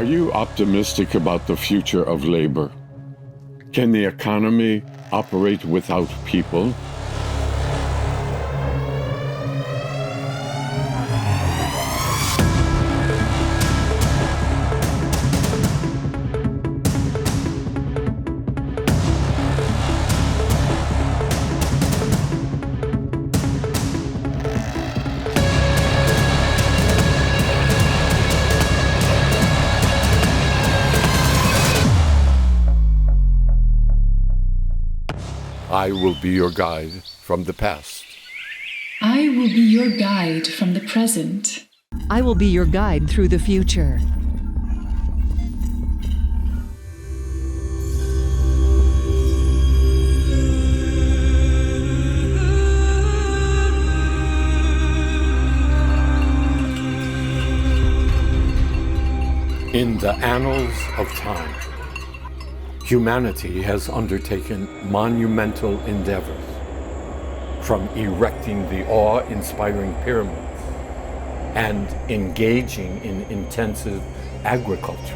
Are you optimistic about the future of labor? Can the economy operate without people? I will be your guide from the past. I will be your guide from the present. I will be your guide through the future. In the annals of time, humanity has undertaken monumental endeavors, from erecting the awe-inspiring pyramids and engaging in intensive agriculture,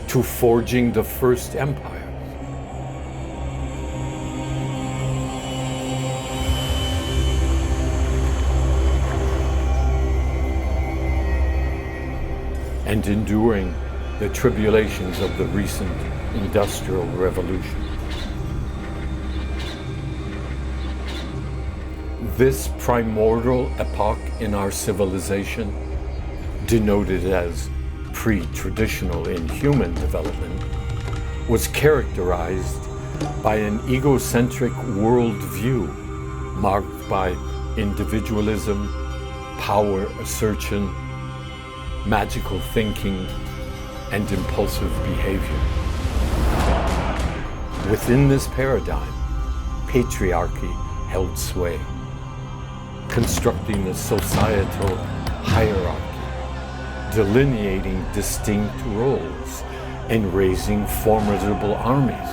to forging the first empires, and enduring the tribulations of the recent Industrial Revolution. This primordial epoch in our civilization, denoted as pre-traditional in human development, was characterized by an egocentric worldview marked by individualism, power assertion, magical thinking, and impulsive behavior. Within this paradigm, patriarchy held sway, constructing a societal hierarchy, delineating distinct roles, and raising formidable armies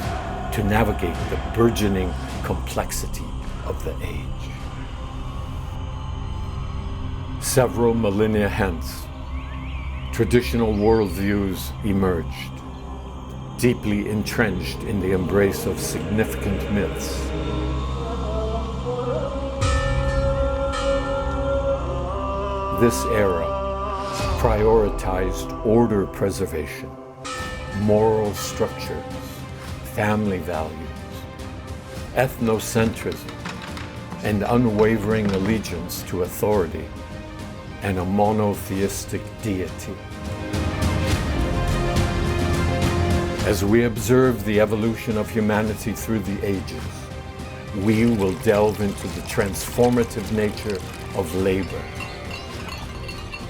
to navigate the burgeoning complexity of the age. Several millennia hence, traditional worldviews emerged, deeply entrenched in the embrace of significant myths. This era prioritized order preservation, moral structures, family values, ethnocentrism, and unwavering allegiance to authority and a monotheistic deity. As we observe the evolution of humanity through the ages, we will delve into the transformative nature of labor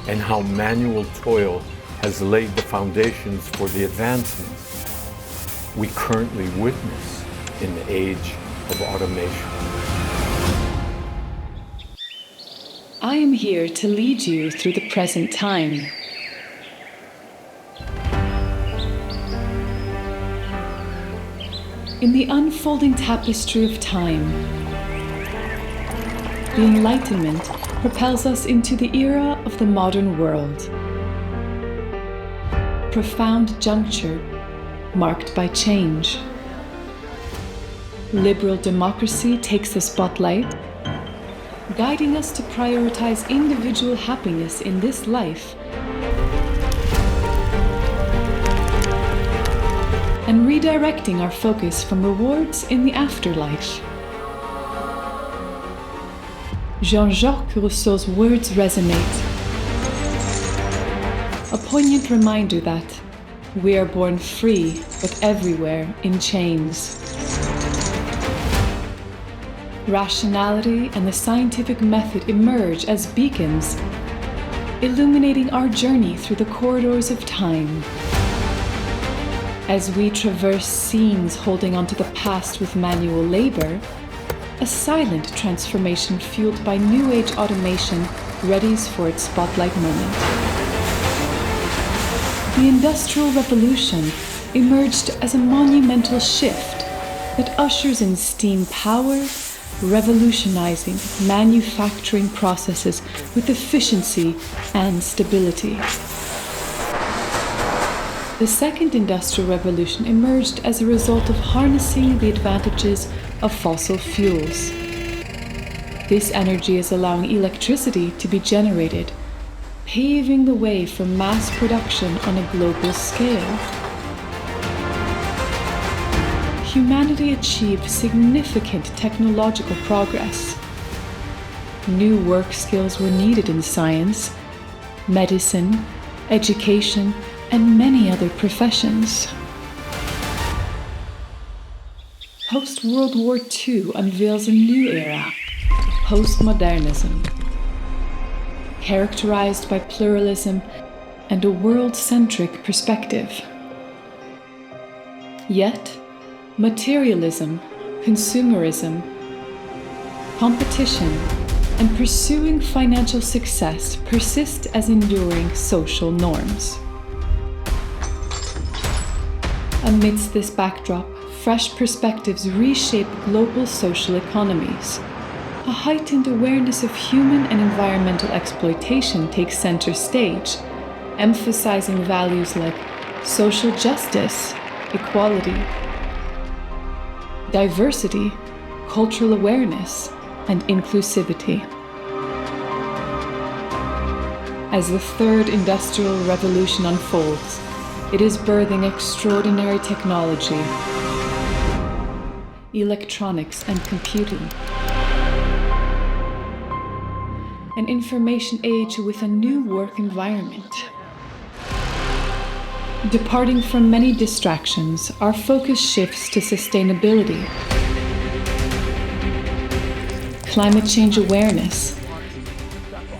and how manual toil has laid the foundations for the advancements we currently witness in the age of automation. I am here to lead you through the present time. In the unfolding tapestry of time, the Enlightenment propels us into the era of the modern world. Profound juncture marked by change. Liberal democracy takes the spotlight, guiding us to prioritize individual happiness in this life and redirecting our focus from rewards in the afterlife. Jean-Jacques Rousseau's words resonate, a poignant reminder that we are born free but everywhere in chains. Rationality and the scientific method emerge as beacons, illuminating our journey through the corridors of time. As we traverse scenes holding onto the past with manual labor, a silent transformation fueled by New Age automation readies for its spotlight moment. The Industrial Revolution emerged as a monumental shift that ushers in steam power, revolutionizing manufacturing processes with efficiency and stability. The second industrial revolution emerged as a result of harnessing the advantages of fossil fuels. This energy is allowing electricity to be generated, paving the way for mass production on a global scale. Humanity achieved significant technological progress. New work skills were needed in science, medicine, education, and many other professions. Post-World War II unveils a new era, Postmodernism, characterized by pluralism and a world-centric perspective. Yet, materialism, consumerism, competition, and pursuing financial success persist as enduring social norms. Amidst this backdrop, fresh perspectives reshape global social economies. A heightened awareness of human and environmental exploitation takes center stage, emphasizing values like social justice, equality, diversity, cultural awareness, and inclusivity. As the third industrial revolution unfolds, it is birthing extraordinary technology, electronics and computing, an information age with a new work environment. Departing from many distractions, our focus shifts to sustainability, climate change awareness,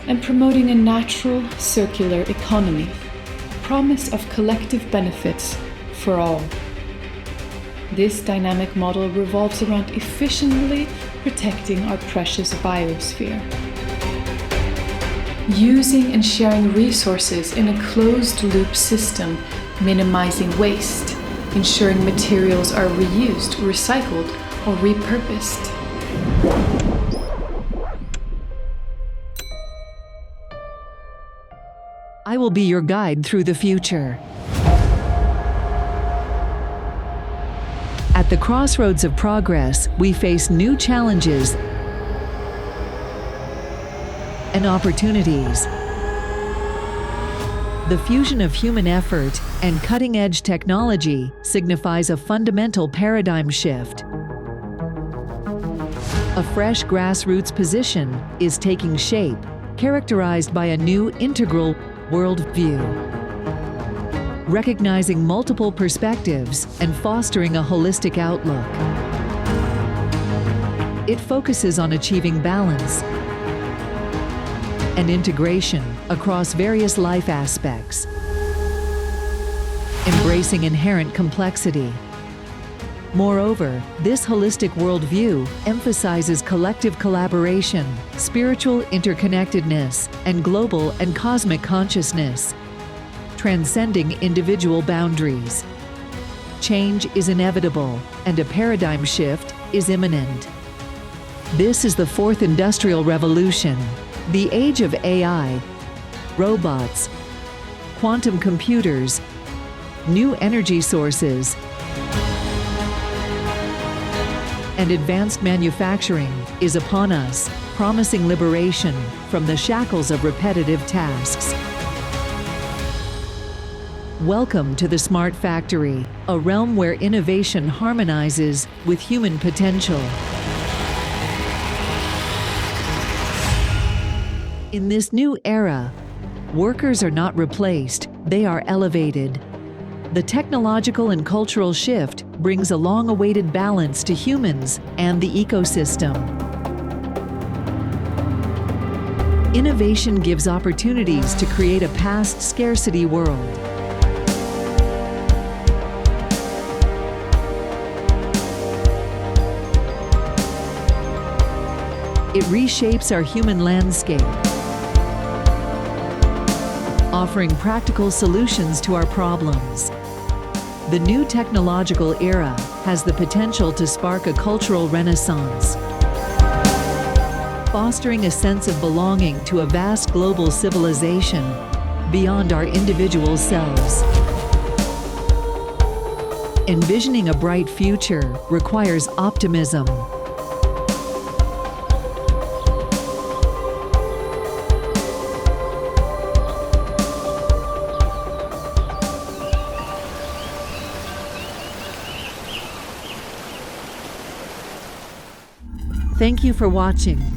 and promoting a natural, circular economy, a promise of collective benefits for all. This dynamic model revolves around efficiently protecting our precious biosphere. Using and sharing resources in a closed-loop system, minimizing waste, ensuring materials are reused, recycled, or repurposed. I will be your guide through the future. At the crossroads of progress, we face new challenges and opportunities. The fusion of human effort and cutting-edge technology signifies a fundamental paradigm shift. A fresh grassroots position is taking shape, characterized by a new integral worldview, recognizing multiple perspectives and fostering a holistic outlook. It focuses on achieving balance and integration across various life aspects, embracing inherent complexity. Moreover, this holistic worldview emphasizes collective collaboration, spiritual interconnectedness, and global and cosmic consciousness, transcending individual boundaries. Change is inevitable, and a paradigm shift is imminent. This is the fourth industrial revolution, the age of AI, robots, quantum computers, new energy sources, and advanced manufacturing is upon us, promising liberation from the shackles of repetitive tasks. Welcome to the Smart Factory, a realm where innovation harmonizes with human potential. In this new era, workers are not replaced, they are elevated. The technological and cultural shift brings a long-awaited balance to humans and the ecosystem. Innovation gives opportunities to create a past scarcity world. It reshapes our human landscape, offering practical solutions to our problems. The new technological era has the potential to spark a cultural renaissance. fostering a sense of belonging to a vast global civilization beyond our individual selves. Envisioning a bright future requires optimism. Thank you for watching.